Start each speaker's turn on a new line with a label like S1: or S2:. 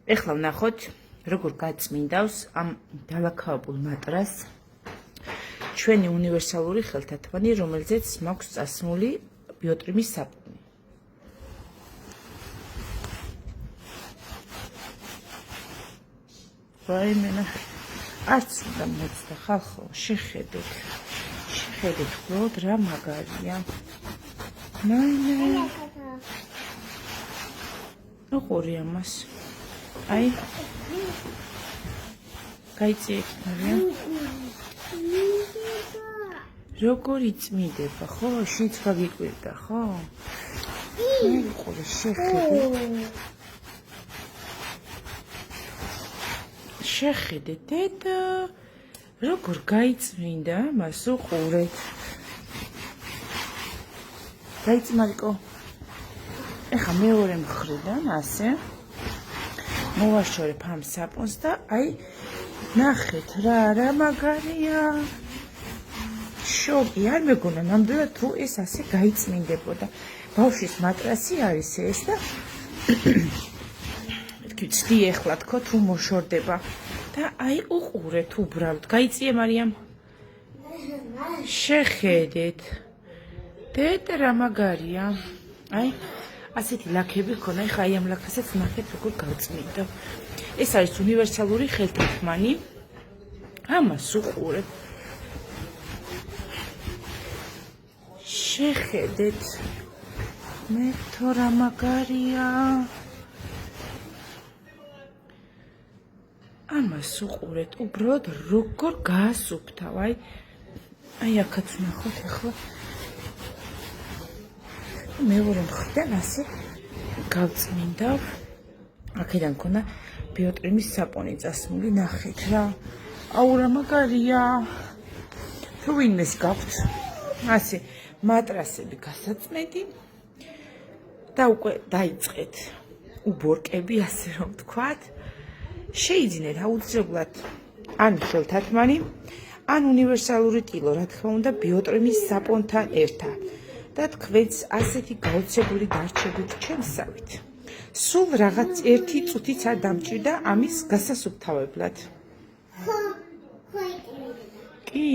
S1: ეხლა ვნახოთ, როგორ გაწმინდავს ამ დალაქაებულ მატრას ჩვენი უნივერსალური ხელთათმანი, რომელზეც მაქვს წასმული ბიოტრიმის საპონი. რაიმენა არც უნდა მოწდა ხალხო, შეხედეთ ვლოდ რა მაგარია. ნაინა ოღორი ამას აი გაიწიეთ მარია როგორ იწმინდება ხო? შიც გაგიკვირდა ხო? ოღორი შეხედეთ დედა როგორ გაიწმინდა მას უყურეთ. გაიწმარიკო ეხა მეორე მხრიდან ასე მოვაშორებ ამ საპონს და აი ნახეთ რა მაგარია. შოკი არ მეგონა ნამდვილად თუ ეს ასე გაიწმინდებოდა. ბავშვის მატრასი არის ეს და ვცდი ეხლა თქო თუ მოშორდება და აი უყურეთ უბრალოდ. გაიწიე მარიამ. შეხედეთ დედა რა მაგარია. აი ასეთი ლაქები ქონა, ეხლა აი ამ ლაქასაც ნახეთ როგორ გავწმინდა. ეს არის უნივერსალური ხელთათმანი. ამას უყურეთ. შეხედეთ მე თო რა მაგარია. ამას უყურეთ უბრალოდ როგორ გაასუფთავ. აი აქაც ვნახოთ ეხლა მეორე მხრიდან ასე გავწმინდავ. აქედან მქონდა ბიოტრიმის საპონი წასმული. ნახეთ რა. აუ რა მაგარია. თუ ვინმეს გაქვთ ასე მატრასები გასაწმედი და უკვე დაიწყეთ უბორკები, ასე რომ ვთქვათ, შეიძინეთ აუცილებლად ან ხელთათმანი, ან უნივერსალური ტილო, რა თქმა უნდა, ბიოტრიმის საპონთან ერთად. და თქვენს ასეთი გაოცებული დარჩებით ჩემსავით. სულ რაღაც ერთი წუთიც არ დამჭირდა ამის გასასუფთავებლად. კი.